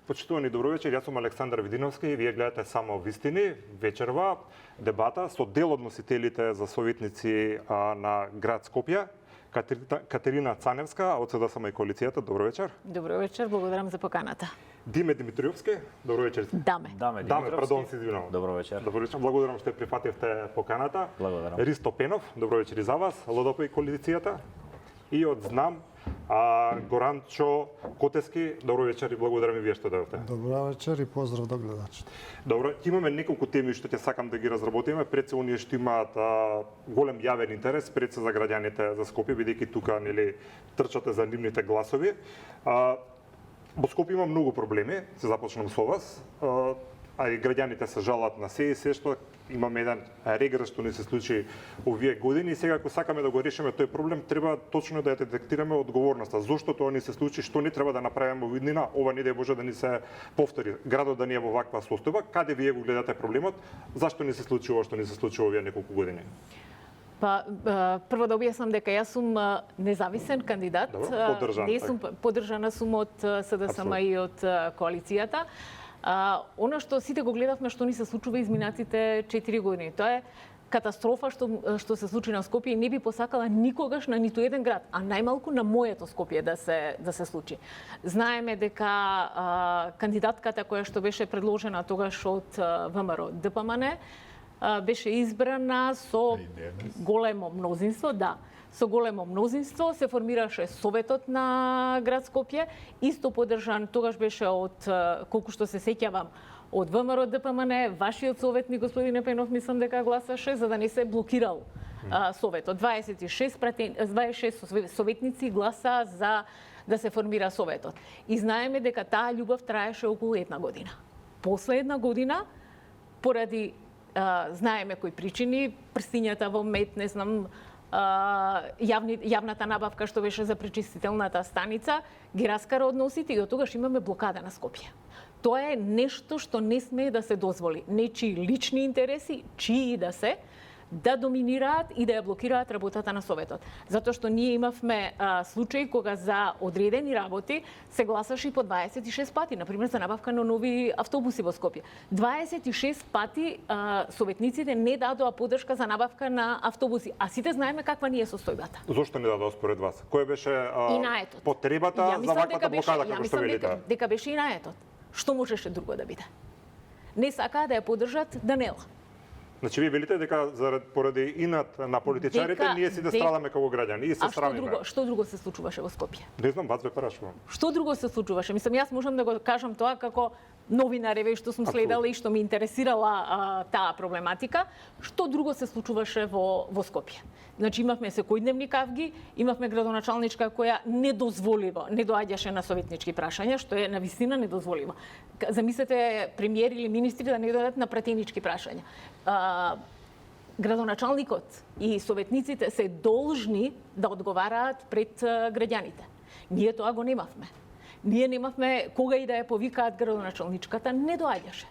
Почитувани добро вечер, јас сум Александар Видиновски и вие гледате само вистини. Вечерва дебата со дел од носителите за советници на град Скопје, Катерина Цаневска од СДСМ и коалицијата. Добро вечер. Добро вечер, благодарам за поканата. Диме Димитриевски, добро вечер. Даме. Даме, пардон, се извинувам. Добро вечер. Добро вечер, благодарам што прифативте поканата. Благодарам. Ристо Пенов, добро вечер и за вас, ЛДП и коалицијата. И од ЗНАМ, Горанчо Котески, добро вечер и благодарам и вие што дојдовте. Добро вечер и поздрав до гледачите. Добро, имаме неколку теми што ќе сакам да ги разработиме, пред се оние што имаат голем јавен интерес, пред се за граѓаните за Скопје, бидејќи тука нели трчате за нивните гласови. Во Скопје има многу проблеми, се започнам со вас. А и граѓаните се жалат на се и се што имаме еден регрес што не се случи овие години и сега ако сакаме да го решиме тој проблем треба точно да ја детектираме одговорноста. Зошто тоа не се случи, што не треба да направиме во иднина, ова не дај Боже да ни се повтори. Градот да не е во ваква состојба, каде вие го гледате проблемот? Зашто не се случи ова што не се случи овие неколку години? Прво да објаснам дека јас сум независен кандидат. Добро, поддржана сум од СДСМ и од коалицијата. Она што сите го гледавме што ни се случува изминатите 4 години, тоа е катастрофа што се случи на Скопје и не би посакала никогаш на ниту еден град, а најмалку на моето Скопје да се случи. Знаеме дека кандидатката која што беше предложена тогаш од ВМРО ДПМН беше избрана со големо мнозинство, со големо мнозинство се формираше Советот на град Скопје, исто поддржан тогаш беше од, колку што се сеќавам, од ВМРО ДПМН, вашиот советник, господине Пенов, мислам дека гласаше за да не се блокирал Советот. 26 советници гласа за да се формира Советот. И знаеме дека таа љубов траеше околу една година. После една година, поради знаеме кои причини, прстињата во мед, не знам, јавната набавка што беше за пречистителната станица, ги раскара односите и од тогаш имаме блокада на Скопје. Тоа е нешто што не смее да се дозволи. Нечии лични интереси, чии да се, да доминираат и да ја блокираат работата на Советот. Затоа што ние имавме случаи кога за одредени работи се гласаше по 26 пати, например за набавка на нови автобуси во Скопје. 26 пати советниците не дадоа поддршка за набавка на автобуси, а сите знаеме каква ни е состојбата. Зошто не дадоа според вас? Кој беше потребата за ваквата блокада како што велите? Дека беше и наетот. Што можеше друго да биде? Не сакаа да ја поддржат Данела. Значи вие велите дека поради инат на политичарите ние си да страдаме како граѓани и се срамиме. Што друго се случуваше во Скопје? Не знам, вас ве прашувам. Што друго се случуваше? Мислам, јас можам да го кажам тоа како новинар што сум следела и што ми интересирала таа проблематика. Што друго се случуваше во Скопје? Значи имавме секојдневни кавги, имавме градоначалничка која недозволиво не доаѓаше на советнички прашања, што е навистина недозволиво. Замислете премиер или министри да не дојдат на пратенички прашања. Градоначалникот и советниците се должни да одговараат пред граѓаните. Ние тоа го немавме. Ние немавме кога и да ја повикаат градоначалничката, не доаѓаше.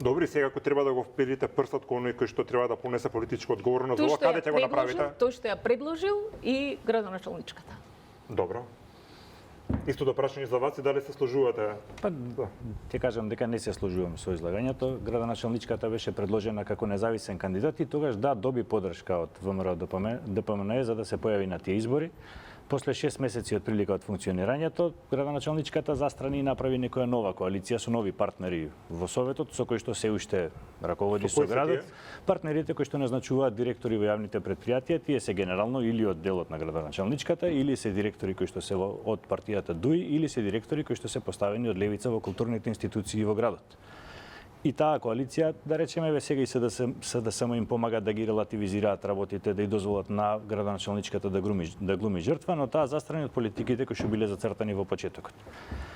Добри, сега ако треба да го вперите прстот кон некој што треба да понесе политичка одговорност, ова каде ќе го направите? Тој што ја предложил и градоначалничката. Добро. Истото прашање за вас и дали се сложувате? Ќе кажам дека не се сложувам со излагањето. Градоначалничката беше предложена како независен кандидат и тогаш доби поддршка од ВМРО ДПМН за да се појави на тие избори. После 6 месеци од прилика од функционирањето, градоначалничката застрани и направи некоја нова коалиција со нови партнери во Советот, со кои што се уште раководи со градот. Партнерите кои што назначуваат директори во јавните претпријатија, тие се генерално или од делот на градоначалничката, или се директори кои што се од партијата ДУИ, или се директори кои што се поставени од левица во културните институции во градот. И таа коалиција, да речеме, сега и СДСМ им помага да ги релативизираат работите, да ја дозволат на градоначалничката да глуми жртва, но таа застрани од политиките кои што биле зацртани во почетокот.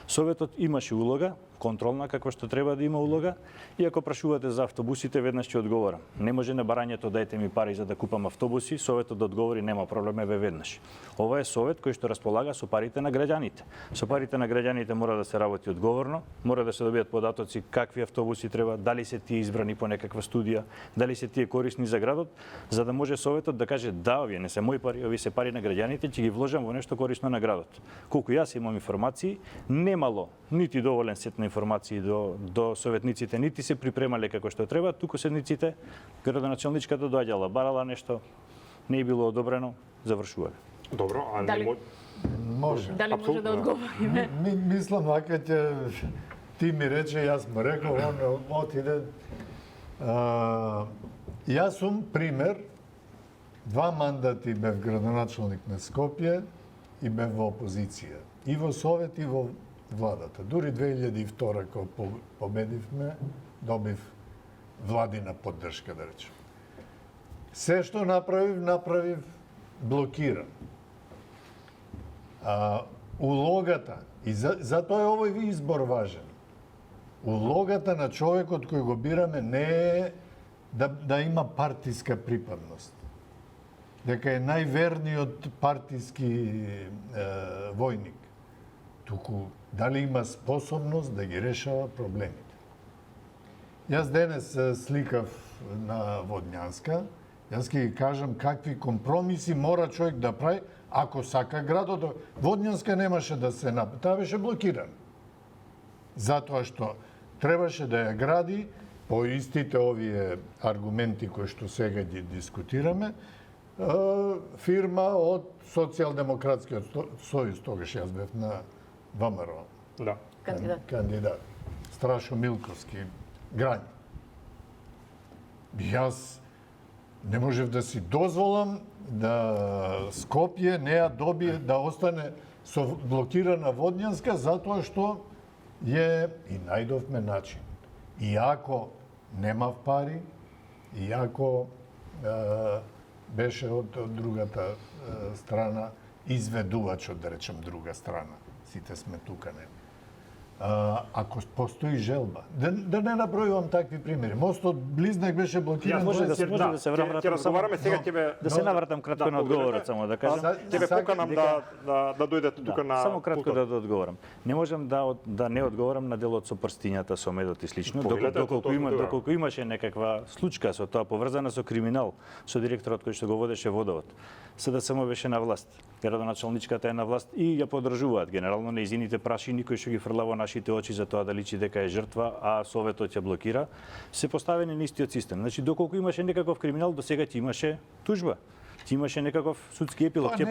Советот имаше улога, контролна каква што треба да има улога, и ако прашувате за автобусите, веднаш ќе одговорам. Не може на барањето дајте ми пари за да купам автобуси, Советот да одговори нема проблем, еве веднаш. Ова е Совет кој што располага со парите на граѓаните. Со парите на граѓаните мора да се работи одговорно, мора да се добијат податоци какви автобуси треба, дали се тие избрани по некаква студија, дали се тие корисни за градот, за да може советот да каже да, овие не се мои пари, овие се пари на граѓаните, ќе ги вложам во нешто корисно на градот. Колку јас имам информации, немало нити доволен сет на информации до советниците, нити се припремале како што треба, туку седниците градоначалничката доаѓала, барала нешто, не е било одобрено, завршувале. Добро, а Дали- не Може. Дали може да одговориме? Мислам, вака ќе ти ми рече, јас му рекол, он отиде. Јас сум пример, 2 мандати бев градоначалник на Скопје и бев во опозиција. И во Совет, и во владата. Дури 2002 кога победивме, добив владина поддршка, да речем. Се што направив блокиран. Улогата, и затоа е овој избор важен. Улогата на човекот кој го бираме не е да има партиска припадност. Дека е најверниот партиски војник. Туку дали има способност да ги решава проблемите. Јас денес сликав на Водњанска, јас ќе ги кажам какви компромиси мора човек да прави ако сака градот. Водњанска немаше да се направи, таа беше блокиран. Затоа што требаше да ја гради по истите овие аргументи кои што сега ги дискутираме, фирма од Социјалдемократскиот сојуз, тогаш јас бев на ВМРО. Да. Кандидат. Страшо Милковски, Грањ. Јас не можев да си дозволам да Скопје не ја добие, да остане со блокирана Водњанска, затоа што и најдовме начин. Иако немав пари, иако беше од другата страна изведувачот, да речем, друга страна. Сите сме тука, не. Ако постои желба. Да не набројувам такви примери. Мостот Близнак беше блокиран. Може да се врам Ќе разговараме сега, ќе ве да се навратам кратко на одговорот само да кажам. Ќе ве поканам да дојдете тука на само кратко да одговорам. Не можам да не одговорам на делот со прстињата, со медот и слично, доколку имаше некаква случка со тоа поврзана со криминал, со директорот кој што го водеше водовод. СДСМ беше на власт. Градоначалничката е на власт и ја поддржуваат генерално нејзините прашини кои што ги фрла во нашите очи за тоа да личи дека е жртва, а советот ја блокира, се поставени на истиот систем. Значи доколку имаше некаков криминал, до сега ти имаше тужба. Ти имаше некаков судски епилог, ќе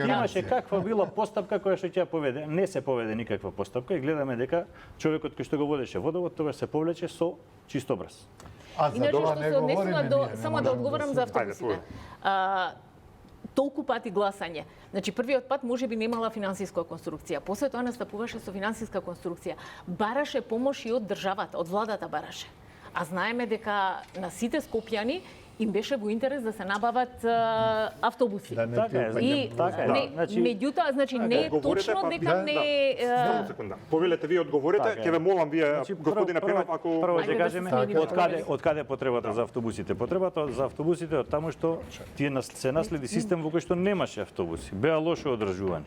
имаше каква била постапка која што ќе поведе. Не се поведе никаква постапка и гледаме дека човекот кој што го водеше водовод тогаш се повлече со чист образ. Иначе што се однесува само да одговорам за автобусите. Толку пати гласање. Значи првиот пат можеби немала финансиска конструкција, после тоа настапуваше со финансиска конструкција. Бараше помош и од државата, од владата бараше. А знаеме дека на сите скопјани им беше во интерес да се набават автобуси. Меѓутоа, значи не е точно дека не е... Само секунда. Повелете вие одговорите, ќе ве молам вие господине Пенов ако прво ќе кажеме од каде потребата за автобусите. Потребата за автобусите од таму што тие се наследи систем во кој што немаше автобуси, беа лошо одржувани.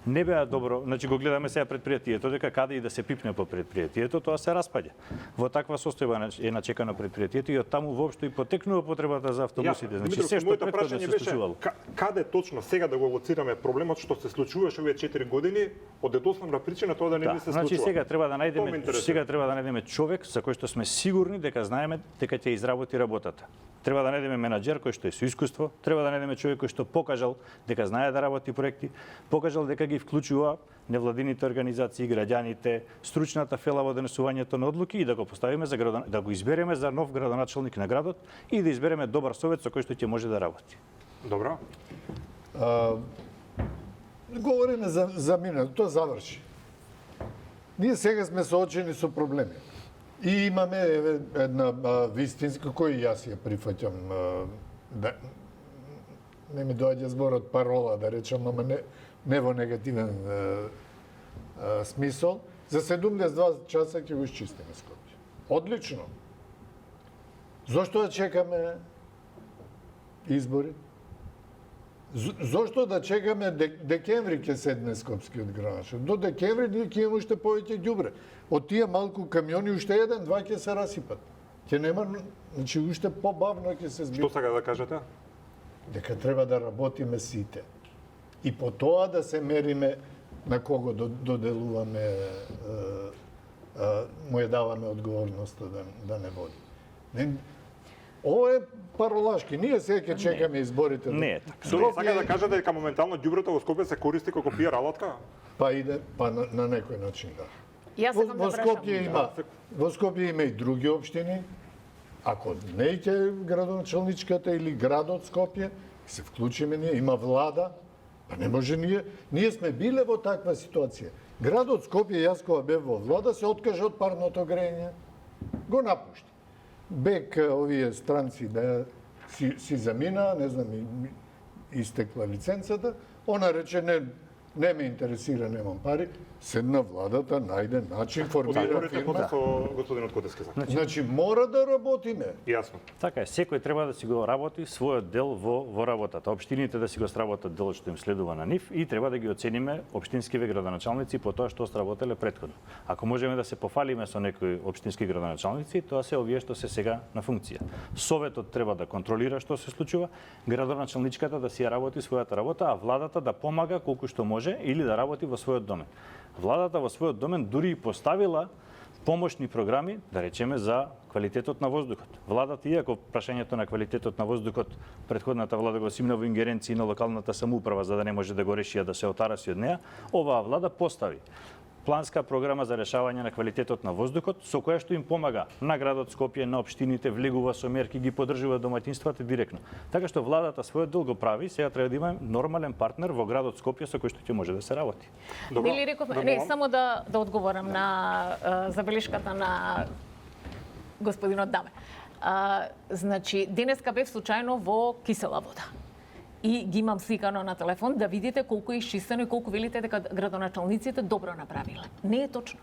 Не беа добро, значи го гледаме сега предпријатието, дека каде и да се пипне по предпријатието, тоа се распаѓа. Во таква состојба е начекано предпријатието и од таму воопшто и потекнува потребата за автобусите. Значи се што претходно се случувало. Каде точно сега да го лоцираме проблемот што се случуваше овие 4 години, од основна причина тоа да не би се случува. Значи сега треба да најдеме човек за кој што сме сигурни дека знаеме дека ќе изработи работата. Треба да најдеме менаџер кој што е со искуство, треба да најдеме човек кој што покажал дека знае да работи проекти, покажал дека ги вклучува невладините организации, граѓаните, стручната фела во донесувањето на одлуки и да го поставиме да го избереме за нов градоначалник на градот и да избереме добар совет со кој што ќе може да работи. Добро. Говориме за минато, тоа заврши. Ние сега сме соочени со проблеми. И имаме една вистинска која јас ја прифаќам, да не ми доаѓа зборот парола, да речам, ама не во негативен смисол. За 72 часа ќе го исчистиме Скопје. Одлично. Зошто да чекаме избори? Зошто да чекаме декември ќе седне скопскиот градоначелник? До декември ние ќе имаме уште повеќе ѓубре. Од тие малку камиони уште еден, два ќе се расипат. Ќе нема, значи уште побавно ќе се збира. Што сака да кажете? Дека треба да работиме сите. И по тоа да се мериме на кого доделуваме, му ја даваме одговорноста да не води. Ова е паролашки. Ние сега ќе чекаме изборите. Не е така. Добро, сака да кажете дека моментално ѓубрето во Скопје се користи како пиар алатка? Па иде, па на некој начин да. Јас сакам да Во Скопје прашам. има, во Скопје има и други општини. Ако не ќе градоначалничката или градот Скопје, се вклучиме ние, има влада, па не може ние сме биле во таква ситуација. Градот Скопје, јас кога бев во влада, се откаже од парното грење. Го напушти. Бек овие странци да си замина, не знам, истекла лиценцата, она рече не ме интересира, немам пари, седна владата, најде начин, формира Одговорите фирма. со господинот Котески. Значи мора да работиме. Јасно. Така е, секој треба да си го работи својот дел во работата. Општините да си го сработат делот што им следува на нив и треба да ги оцениме општинскиве градоначалници по тоа што сработеле претходно. Ако можеме да се пофалиме со некои општински градоначалници, тоа се овие што се сега на функција. Советот треба да контролира што се случува, градоначалничката да си ја работи својата работа, а владата да помага колку што може или да работи во својот домен. Владата во својот домен дури и поставила помошни програми, да речеме, за квалитетот на воздухот. Владата, иако прашањето на квалитетот на воздухот предходната влада го симна во ингеренции на локалната самоуправа за да не може да го реши, да се отараси од неа, оваа влада постави планска програма за решавање на квалитетот на воздухот, со која што им помага на градот Скопје, на општините, влегува со мерки, ги поддржува домаќинствата директно. Така што владата својот дел го прави, сега треба да имаме нормален партнер во градот Скопје со кој што ќе може да се работи. Добро. Нели рековме, не, само да одговорам на забелешката на господинот Даме. Значи, денеска бев случајно во Кисела вода. И ги имам сликано на телефон да видите колку е исчистено и колку велите дека градоначалниците добро направиле. Не е точно.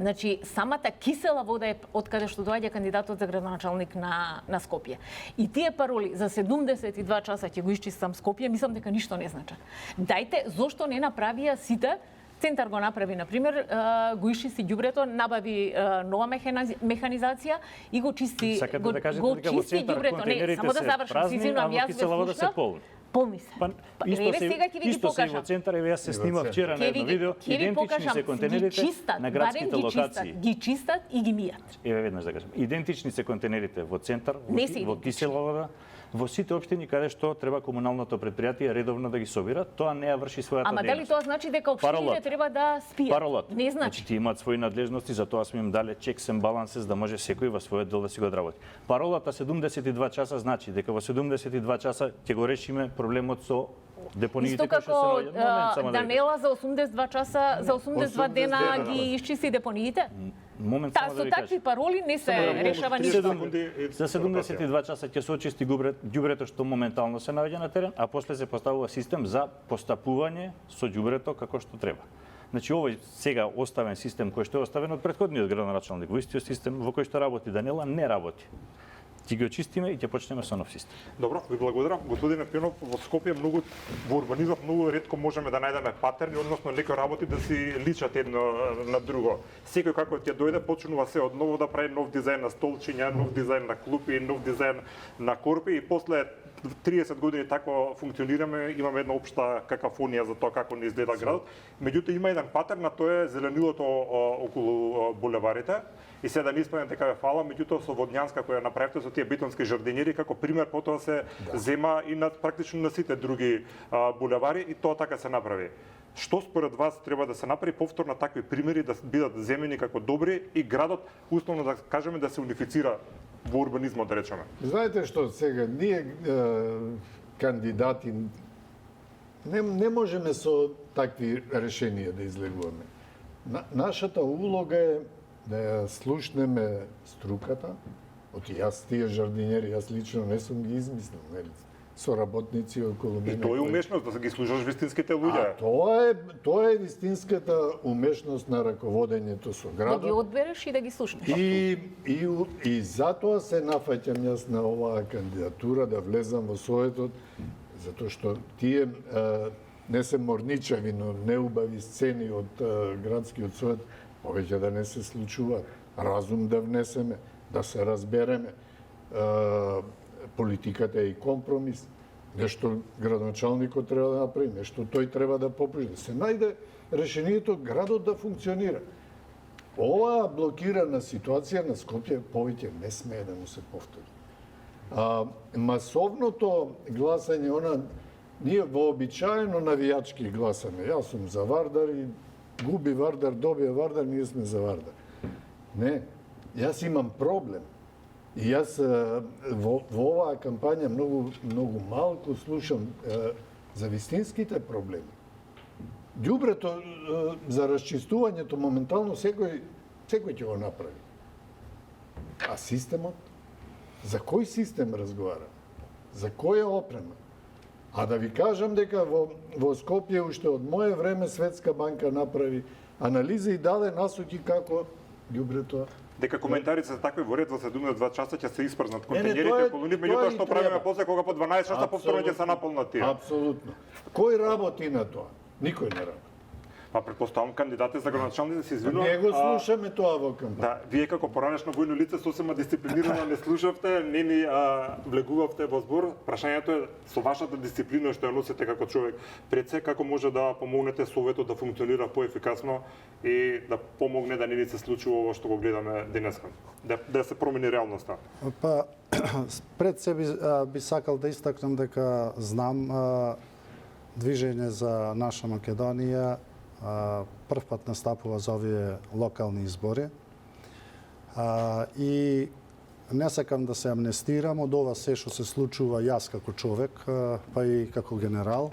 Значи, самата Кисела вода е од каде што доаѓа кандидатот за градоначалник на Скопје. И тие пароли за 72 часа ќе го исчистам Скопје, мислам дека ништо не значат. Дајте, зошто не направија сите? Центар го направи, например, го исчисти ѓубрето, набави нова механизација и го чисти, Сакате го, да кажете го дека во чисти центар ѓубрето. Не, контейнерите само да се завршам, празни, се извинувам, а во јас Кисела вода се полни. Полни се. Исто се, сега ќе ви ги исто се и во покажам. центар, еве јас се снима вчера на едно видео, идентични се контейнерите на градските локации. Ги чистат и ги мијат. Еве веднаш да кажам, идентични се контейнерите во центар, во Кисела вода, во сите општини каде што треба комуналното предпријатие редовно да ги собира, тоа не ја врши својата Ама дејност. дали тоа значи дека општините треба да спијат? Паролот. Не значи. Значи, ти имаат своји надлежности, затоа сме им дале checks and balances да може секој во својот дел да си го одработи. Паролата 72 часа значи дека во 72 часа ќе го решиме проблемот со депониите Исто кои што се како наоѓаат. Момент, само да ви Данела за 82 часа, за 82 дена ги исчисти депониите? Момент Та, само да со ви такви кажам. пароли не се решава Седум- ништо. За 72 часа ќе се очисти ѓубрето што моментално се наоѓа на терен, а после се поставува систем за постапување со ѓубрето како што треба. Значи овој сега оставен систем кој што е оставен од претходниот градоначалник, во истиот систем во кој што работи Данела не работи. Ќе ги очистиме и ќе почнеме со нов систем. Добро, ви благодарам. Господине Пенов, во Скопје многу во урбанизмот многу ретко можеме да најдеме патерни, односно некои работи да си личат едно на друго. Секој како ќе дојде почнува се од ново да прави нов дизајн на столчиња, нов дизајн на клупи, нов дизајн на корпи и после 30 години тако функционираме, имаме една општа какафонија за тоа како не изгледа градот. Меѓутоа има еден патерн, а тоа е зеленилото околу булеварите. И се да не испадне дека ве фала, меѓутоа со Водњанска која направите со тие бетонски жардинери како пример потоа се зема и на практично на сите други булевари и тоа така се направи. Што според вас треба да се направи повторно такви примери да бидат земени како добри и градот условно да кажеме да се унифицира во урбанизмот да речеме? Знаете што сега ние кандидати не можеме со такви решенија да излегуваме. Нашата улога е да ја слушнеме струката, јас тие жардинери, јас лично не сум ги измислил, нели? Соработници околу мене. И тоа е умешност да ги слушаш вистинските луѓе. Тоа е вистинската умешност на раководењето со Да градот. ги одбереш и да ги слушнеш. И затоа се нафаќам јас на оваа кандидатура да влезам во Советот затоа што тие не се морничави, но неубави сцени од градскиот совет повеќе да не се случуваат. Разум да внесеме, да се разбереме. Политиката е и компромис. Нешто градоначалникот треба да направи, нешто тој треба да попрежи. Да се најде решението градот да функционира. Оваа блокирана ситуација на Скопје повеќе не смее да му се повтори. Масовното гласање, ние вообичаено навијачки гласаме. Јас сум за Вардар и губи Вардар, добие Вардар, ние сме за Вардар. Не, јас имам проблем. И јас во оваа кампања многу малку слушам за вистинските проблеми. Ѓубрето за расчистувањето моментално секој ќе го направи. А системот? За кој систем разговара? За која опрема? А да ви кажам дека во Скопје уште од мое време Светска банка направи анализа и даде насоки како ѓубрето. Дека коментарите за такви во ред во 72 часа ќе се испрзнат контейнерите околу нив, меѓутоа што правиме после кога по 12 часа повторно ќе се наполнат тие. Апсолутно. Кој работи на тоа? Никој не работи. Па претпоставам кандидати за градоначалници се извинувам. Не го слушаме тоа во кампања. Да, вие како поранешно војно лице сосема дисциплинирано не слушавте, не ни влегувавте во збор. Прашањето е со вашата дисциплина што ја носите како човек, пред се како може да помогнете советот да функционира поефикасно и да помогне да не ни се случува ова што го гледаме денеска, да се промени реалноста. Па пред се би сакал да истакнам дека знам движење за наша Македонија прв пат настапува за овие локални избори. И не сакам да се амнестирам од ова се што се случува јас како човек, па и како генерал,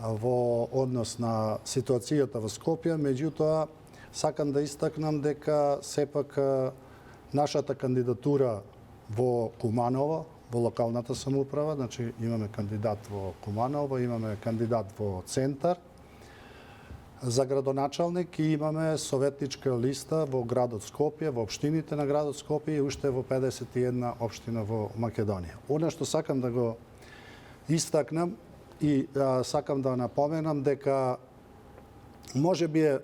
во однос на ситуацијата во Скопје, меѓутоа сакам да истакнам дека сепак нашата кандидатура во Куманово, во локалната самоуправа, значи имаме кандидат во Куманово, имаме кандидат во Центар, за градоначалник и имаме советничка листа во градот Скопје, во општините на градот Скопје и уште во 51 општина во Македонија. Она што сакам да го истакнам и сакам да напоменам дека може би е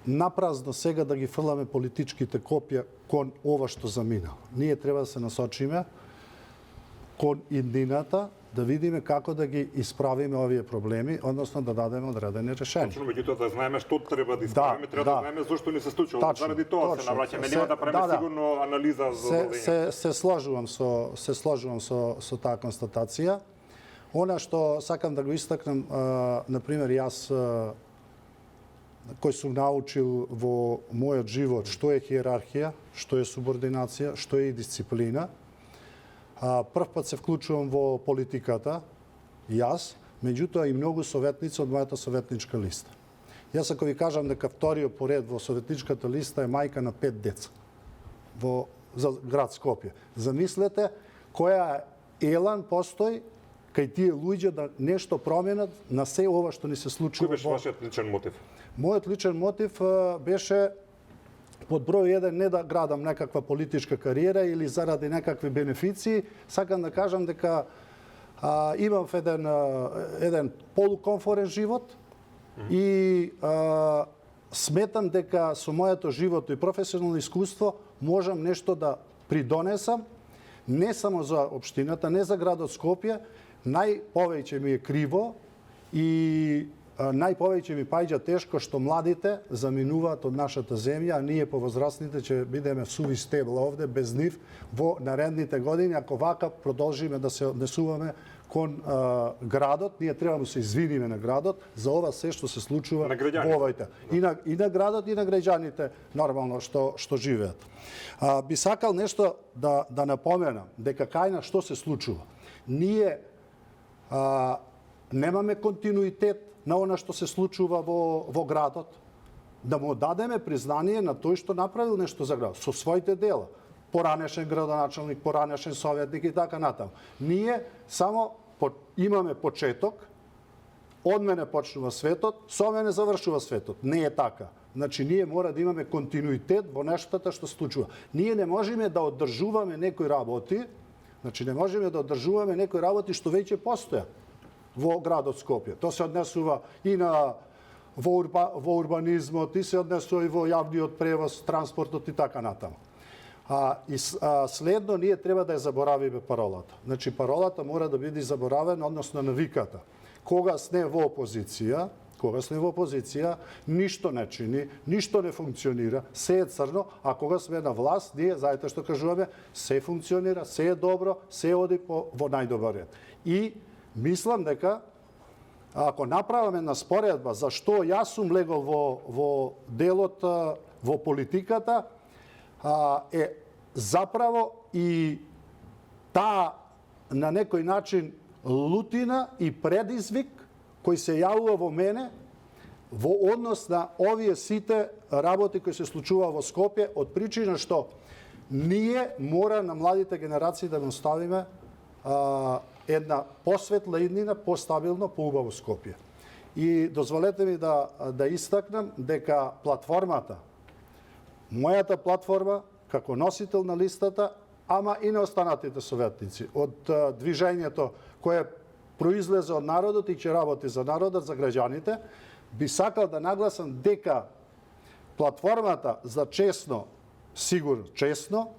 напразно сега да ги фрламе политичките копија кон ова што заминало. Ние треба да се насочиме кон иднината, да видиме како да ги исправиме овие проблеми, односно да дадеме одредени решенија. Точно, меѓутоа да знаеме што треба да исправиме, треба да знаеме зошто ни се случило. Заради тоа се навраќаме, нема да правиме сигурно анализа за одредени. Се сложувам со таа констатација. Она што сакам да го истакнам, на пример, јас кој сум научил во мојот живот што е хиерархија, што е субординација, што е дисциплина. Прв пат се вклучувам во политиката, јас, меѓутоа и многу советници од мојата советничка листа. Јас ако ви кажам дека вториот поред во советничката листа е мајка на 5 деца за град Скопје. Замислете која елан постои кај тие луѓе да нешто променат на се ова што ни се случува. Кој беше вашиот личен мотив? Мојот личен мотив беше под број 1 не да градам некаква политичка кариера или заради некакви бенефиции. Сакам да кажам дека имав еден полукомфорен живот и сметам дека со моето живото и професионално искуство можам нешто да придонесам не само за општината, не за градот Скопје. Најповеќе ми е криво и најповеќе ми паѓа тешко што младите заминуваат од нашата земја, а ние повозрастните ќе бидеме суви стебла овде без нив во наредните години. Ако вака продолжиме да се однесуваме кон градот, ние треба да се извиниме на градот за ова се што се случува во овојте. И на градот и на граѓаните нормално што живеат. Би сакал нешто да напоменам дека кај на што се случува. Ние немаме континуитет на она што се случува во градот, да му дадеме признание на тој што направил нешто за градот, со своите дела. Поранешен градоначалник, поранешен советник и така натаму. Ние само имаме почеток, од мене почнува светот, со мене завршува светот. Не е така. Значи, ние мора да имаме континуитет во нештата што се случува. Ние не можеме да одржуваме некои работи, значи не можеме да одржуваме некои работи што веќе постоја. во градот Скопје. Тоа се однесува и во урбанизмот, и се однесува и во јавниот превоз, транспортот и така натаму. Следно, ние треба да ја заборавиме паролата. Значи, паролата мора да биде заборавена, односно навиката. Когаш не во опозиција, ништо не чини, ништо не функционира, се е црно, а кога сме на власт, ние, знаете што кажуваме, се функционира, се е добро, се оди во најдобар ред. И мислам дека, ако направиме една споредба за што јас сум легол во делот, во политиката, е заправо и таа на некој начин лутина и предизвик кој се јавува во мене во однос на овие сите работи кои се случува во Скопје, од причина што ние мора на младите генерации да му ставиме една посветла иднина, постабилно, поубаво Скопје. И дозволете ми да истакнам дека платформата, мојата платформа, како носител на листата, ама и на останатите советници, од движењето кое произлезе од народот и ќе работи за народот, за граѓаните, би сакал да нагласам дека платформата за честно, сигурно честно,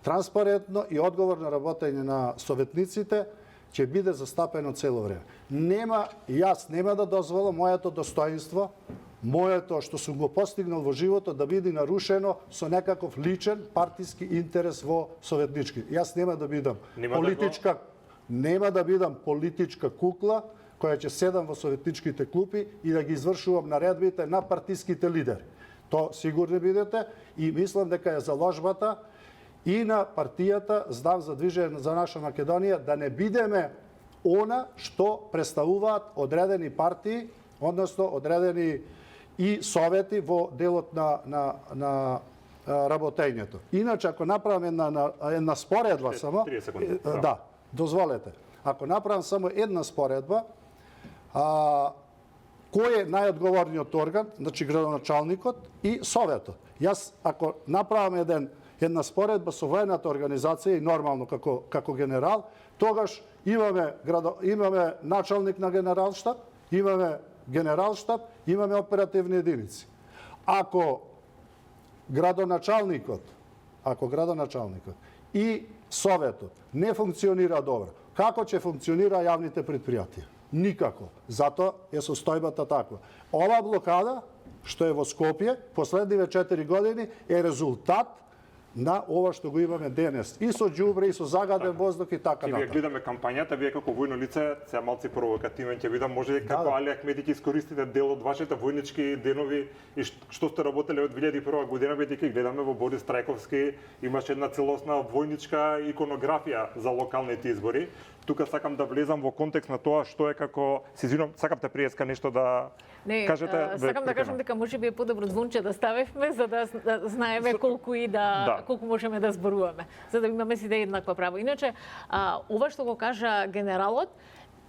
транспарентно и одговорно работење на советниците ќе биде застапено цело време. Јас нема да дозволам моето достоинство, моето што сум го постигнал во животот да биде нарушено со некаков личен партиски интерес во советнички. Јас нема да бидам политичка кукла која ќе седам во советничките клупи и да ги извршувам наредбите на партиските лидери. То сигурно бидете и мислам дека е заложбата и на партијата, знам за движење за наша Македонија, да не бидеме она што представуваат одредени партии, односно одредени и совети во делот на работењето. Иначе, ако направам една споредба само... 30 секунди. Да, дозволете. Ако направам само една споредба, кој е најодговорниот орган, значи градоначалникот и советот. Јас, ако направам една споредба со воената организација и нормално како генерал, тогаш имаме началник на генералштаб, имаме генералштаб, имаме оперативни единици. Ако градоначалникот и советот не функционира добро, како ќе функционира јавните предпријатија? Никако. Затоа е состојбата таква. Ова блокада, што е во Скопје, последниве 4 години, е резултат на ова што го имаме денес. И со џубре, и со загаден воздух и така натаму. Вие гледаме кампањата, вие како војно лице, сега малци провокативен ќе видам, може како Али Ахмеди ќе искористите дел од вашите војнички денови и што сте работеле од 2001 година, бидејќи гледаме во Борис Трајковски имаше една целосна војничка иконографија за локалните избори. Тука сакам да влезам во контекст на тоа што е како, се извинувам, сакам те приеска нешто да кажете. Сакам да кажам дека можеби е подобро звонче да ставевме за да знаеме колку колку можеме да зборуваме, за да имаме сите еднаква право. Иначе, ова што го кажа генералот,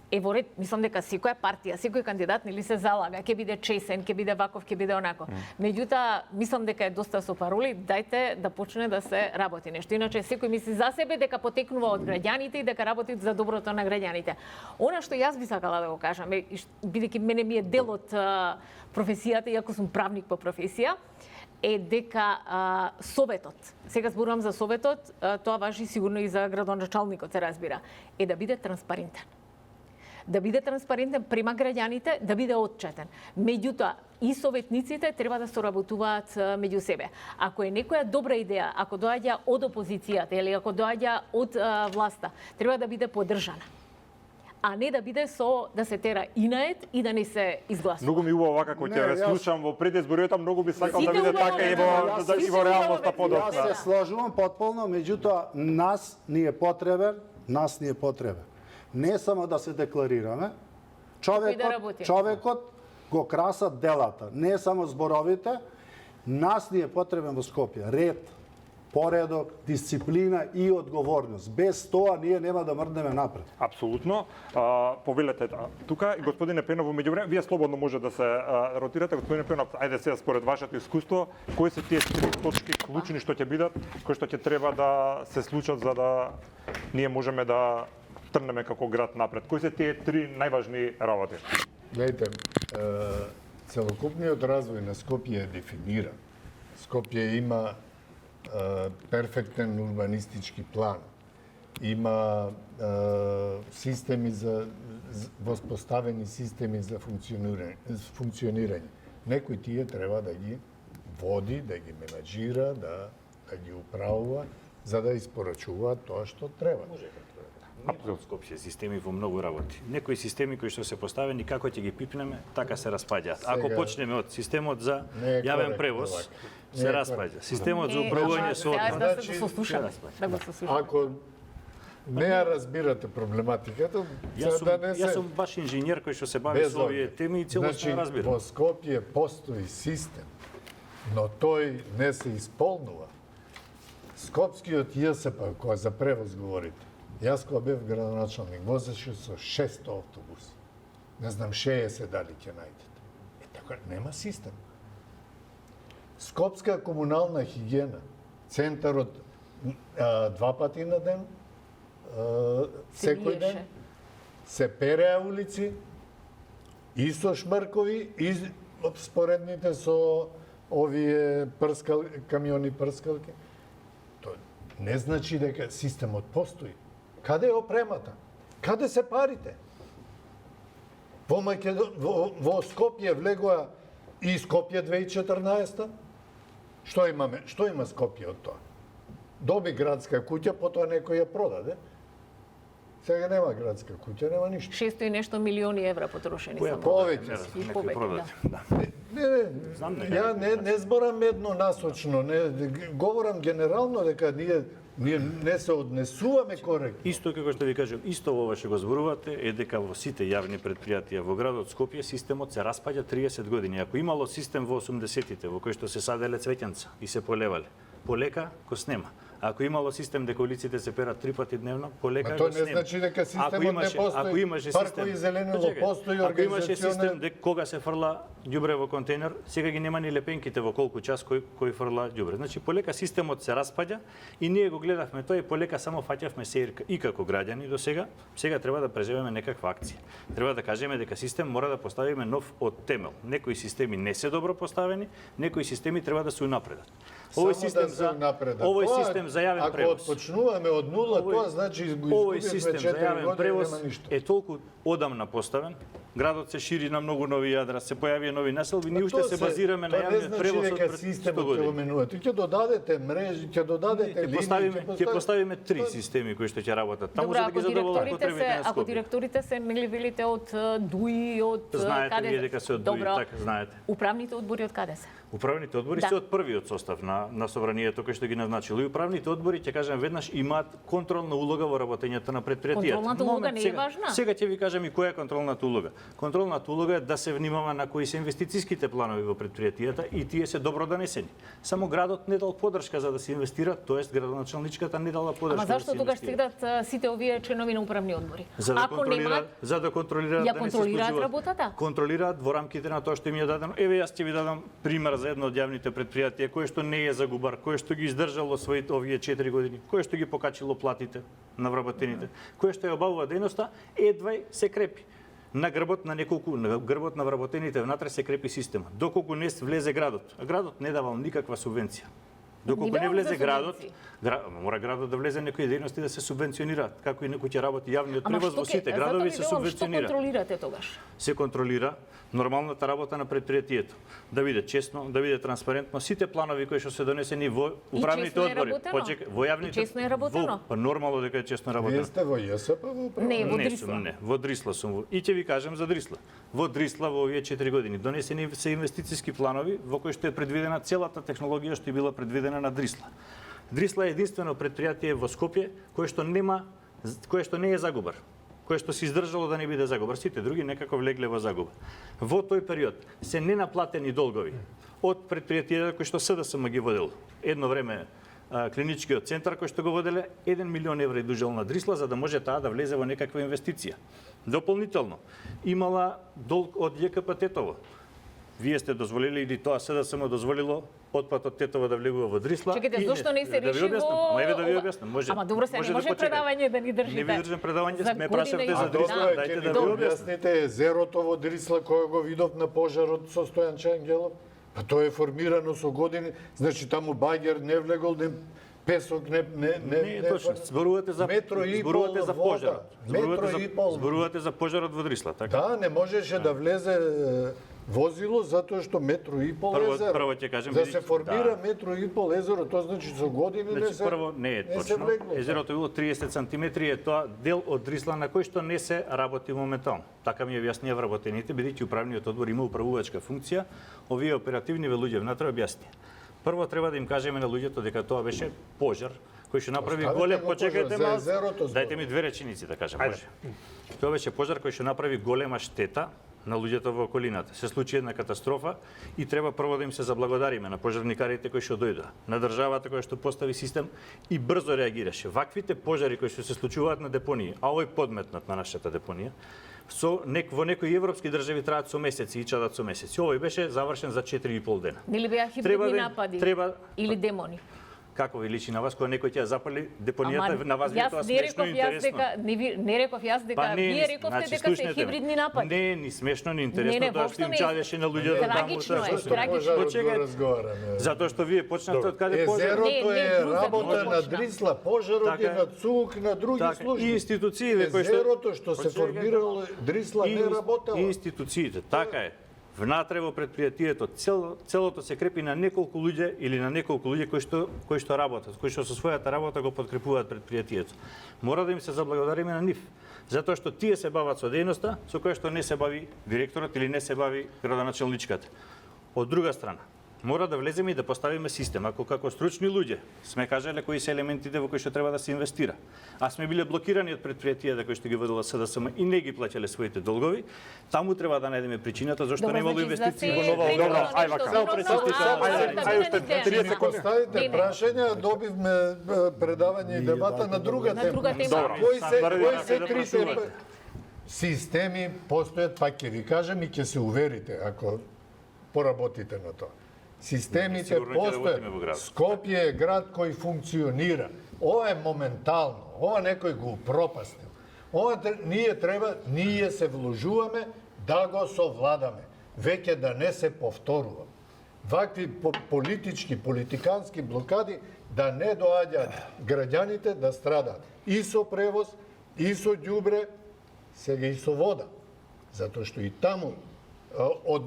е во ред, мислам дека секоја партија, секој кандидат нели се залага, ќе биде чесен, ќе биде ваков, ќе биде онако. Меѓутоа, мислам дека е доста со пароли, дајте да почне да се работи нешто. Иначе секој мисли за себе дека потекнува од граѓаните и дека работи за доброто на граѓаните. Она што јас би сакала да го кажам, бидејќи мене ми е дел од професијата, иако сум правник по професија, е дека советот, сега зборувам за советот, тоа важи сигурно и за градоначалникот, се разбира, е да биде транспарентен. Да биде транспарентен према граѓаните, да биде отчетен. Меѓутоа, и советниците треба да соработуваат меѓу себе. Ако е некоја добра идеја, ако доаѓа од опозицијата или ако доаѓа од власта, треба да биде поддржана. А не да биде да се тера инает и да не се изгласува. Многу ми убаво вака кој ќе ве слушам во предизборијата, многу би сакал да биде така и во реалноста подоцна. Јас се сложувам потполно, меѓутоа нас ни е потребен. Не само да се декларираме, човекот го красат делата, не само зборовите. Нас ни е потребен во Скопје ред, поредок, дисциплина и одговорност. Без тоа ние нема да мрднеме напред. Апсолутно. Повелете тука и господине Пенов, во меѓувреме вие слободно може да се ротирате. Господине Пенов, ајде сега според вашето искуство, кои се тие 3 точки клучни што ќе бидат, кои што ќе треба да се случат за да ние можеме да трнеме како град напред? Кои се тие три најважни работи? Гледайте, целокупниот развој на Скопје е дефиниран. Скопје има перфектен урбанистички план. Има системи за воспоставени системи за функционирање. Некој тие треба да ги води, да ги менаџира, да ги управува, за да испорачуваат тоа што треба. Во Скопје системи во многу работи. Некои системи кои што се поставени, како ќе ги пипнеме, така се распаѓаат. Ако почнеме од системот за јавен превоз, се распаѓа. Системот за управување со отпад. Да се сослушаме. Да го сослушаме. Ако не ја разбирате проблематиката, Јас сум баш инженер кој што се бави со овие теми и целосно разбирам. Во Скопје постои систем, но тој не се исполнува. Скопскиот ЈСП, кој за превоз говорите, јас кога бев градоначалник, возеше со 600 автобуси. Не знам 60 дали ќе најдете. Така нема систем. Скопска комунална хигиена, центарот 2 пати на ден, секој ден, се переа улици, и со шмркови, и споредните со овие камиони прскалки. Тоа не значи дека системот постои. Каде е опремата? Каде се парите? Во Скопје влегоа и Скопје 2014. Што имаме? Што има Скопје од тоа? Доби градска куќа, потоа некој ја продаде. Сега нема градска куќа, нема ништо. 600 и нешто милиони евра потрошени само. Повеќе. Некој продаде. Да. Ја не зборам еднонасочно, говорам генерално дека ние не се однесуваме коректно. Исто како што ви кажам, исто ова што го зборувате е дека во сите јавни предпријатија во градот Скопје системот се распаѓа 30 години. Ако имало систем во 80-тите во кој што се саделе цвеќанца и се полевале, полека го снема. Ако имало систем дека улиците се перат 3 пати дневно, полека го снема. Тоа не значи дека системот не постои. Ако имаше паркови зеленило постои, ако имаше систем дека кога се фрла ѓубре во контейнер, сега ги нема ни лепенките во колку час кој фрла ѓубре. Значи полека системот се распаѓа и ние го гледавме тоа и полека само фаќавме се и како граѓани до сега. Сега треба да преземеме некаква акција. Треба да кажеме дека систем мора да поставиме нов од темел. Некои системи не се добро поставени, некои системи треба да се унапредат. Овој систем за јавен превоз. Ако почнуваме од нула, тоа значи овој систем за 4 јавен превоз нема ништо. е толку одамна поставен. Градот се шири на многу нови јадра, се појавија нови населби, ние уште се базираме на јавниот превоз од пред 100 години. Ќе додадете мрежи, ќе додадете линии, ќе поставиме 3 системи кои што ќе работат таму за да ги задоволат потребите на Скопје. Ако директорите се нели велите од ДУИ, од знаете вие дека се од ДУИ, така знаете. Управните одбори од каде се? Управните одбори се од првиот состав на собранието кој што ги назначило. И управните одбори, ќе кажам веднаш, имаат контролна улога во работењето на предпријатието. Контролната улога не е важна? Сега ќе ви кажам и која е контролната улога. Контролната улога е да се внимава на кои се инвестициските планови во предпријатијата и тие се добро донесени. Само градот не дал подршка за да се инвестира, тоест градоначалничката не дала подршка. Ама зашто тогаш седат сите овие членови на управни одбори? За да контролираат ја контролираат работата? Контролираат во рамките на тоа што им е дадено. Еве јас ќе ви дадам пример за едно од јавните предпријатија кое што не е загубар, кое што ги издржало своите овие 4 години, кое што ги покачило платите на вработените, кое што ја обавува дејноста, едва се крепи. На грбот на вработените внатре се крепи системот. Доколку не влезе градот, а градот не давал никаква субвенција. Доколку не влезе градот, мора градот да влезе некои дејности да се субвенционираат, како и некој ќе работи јавниот превоз во сите градови се субвенционира. Што контролирате тогаш? Се контролира нормалната работа на предпријатието, да биде честно, да биде транспарентно, сите планови кои што се донесени во управните одбори, во јавните. Честно е работено. Нормално дека е честно работено. Вие сте во ЈСП во управа? Не, во Дрисла. Не, во Дрисла сум. И ќе ви кажам за Дрисла. Во Дрисла во овие 4 години донесени се инвестициски планови во кои што е предвидена целата технологија што е била предвидена на Дрисла. Дрисла е единствено предпријатие во Скопје кое што не е загубар, кое што се издржало да не биде загубар. Сите други некако влегле во загуба. Во тој период се ненаплатени долгови од предпријатија кои што СДСМ ги водел. Едно време клиничкиот центар кој што го воделе 1 милион евра и дужел на Дрисла за да може таа да влезе во некаква инвестиција. Дополнително имала долг од ЈКП Тетово. вие сте дозволили или тоа СДСМ дозволило отпатот Тетово да влегува во Дрисла. Чекайте, и зошто не се да ви реши објаснам? во... Ама еве да ви објаснам, може. Ама добро, се не може почекате. предавање да ни држите. Не ви држам предавање, За ме година прашавте и за А половина. Дрисла, добро, дайте ќе да ми ви објаснам. објасните езерото во Дрисла кога го видов на пожарот со Стојан Ангелов? Па тоа е формирано со години, значи таму багер не влегол, не песок, не Не е точно. Зборувате за метро и пол зборувате за вода. пожарот. Метро и пол. Зборувате за пожарот во Дрисла, така? Да, не можеше да влезе возило затоа што метро и пол езеро. Прво ќе кажем, За се формира да. метро и пол езеро, тоа значи со години не Значи, се прво не е не се точно. влегло. Езерото е било 30 сантиметри, е тоа дел од Дрисла на кој што не се работи моментално. Така ми објаснија вработените, бидејќи управниот одбор има управувачка функција, овие оперативни луѓе внатре објаснија. Прво треба да им кажеме на луѓето дека тоа беше пожар кој што направи Оставете голем, го почекајте пожар, за малку. езерото зборам. Дајте ми две реченици да кажам, може. Тоа беше пожар кој што направи голема штета на луѓето во околината. Се случи една катастрофа и треба прво да им се заблагодариме на пожарникарите кои што дојдоа, на државата која што постави систем и брзо реагираше. Ваквите пожари кои што се случуваат на депонии, а овој подметнат на нашата депонија, во некои европски држави траат со месеци и чадат со месеци. Овој беше завршен за 4,5 дена. Нели беа Треба хибридни да- напади треба- или демони? Како ви личи на вас кога некој ќе ја запали депонијата, на вас ви е јас тоа не смешно реков и јас интересно? дека не реков јас дека вие рековте дека се хибридни напади. Не, ни смешно, ни интересно Не, тоа воопшто што им не. чадеше на луѓето таму. Трагично е, зашто? трагично. Пожарот Почекајте. го разговараме. Затоа што вие почнавте од каде пожар. Езерото Не, е друга работа на почна. Дрисла, пожарот Така е е. на ЦУК, на други Така, служби. и институциите кои што Езерото што се Почекајте. формирало Дрисла не работело. Институциите, така е. Внатре во предпријатието целото се крепи на неколку луѓе или на неколку луѓе кои што работат, кои што со својата работа го подкрепуваат предпријатието. Мора да им се заблагодариме на нив, затоа што тие се бават со дејноста со која што не се бави директорот или не се бави градоначалничката. Од друга страна, мора да влеземе и да поставиме систем. Ако како стручни луѓе сме кажале кои се елементите во кои што треба да се инвестира, а сме биле блокирани од предпријатија кои што ги водела СДСМ и не ги плаќале своите долгови, таму треба да најдеме причината зашто Добро, немало значи, инвестиции за во се нова предвидено добро, нешто ај вака. миросно, Ајде, уште 30 секунди. Поставите Не, не. прашања, добивме предавање и дебата на друга На тема. друга тема. Добро. Кои се Да трите прашувате. системи постојат, пак ќе ви кажам и ќе се уверите ако поработите на тоа. Системите Сигурно ќе да постојат. работиме во градот. Скопје е град кој функционира. Ова е моментално. Ова некој го упропастил. Ние се вложуваме да го совладаме. Веќе да не се повторува. Вакви политикански блокади да не доаѓаат граѓаните да страдаат и со превоз, и со ѓубре, сега и со вода. Затоа што и таму од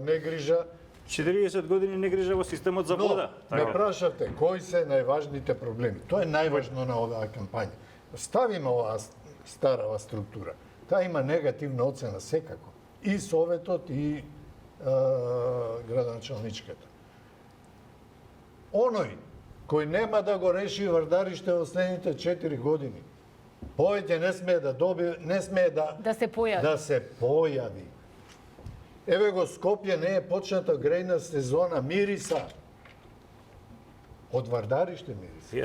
негрижа 40 години не грижа во системот за вода. ме прашавте кои се најважните проблеми. Тоа е најважно на оваа кампања. Ставиме оваа старава структура. Таа има негативна оцена секако. И Советот, и градоначалничката. Оној кој нема да го реши Вардариште во следните 4 години, повеќе не смее да Да се појави. да се појави. Еве го Скопје не е почната грејна сезона, мириса. Од Вардариште мириса.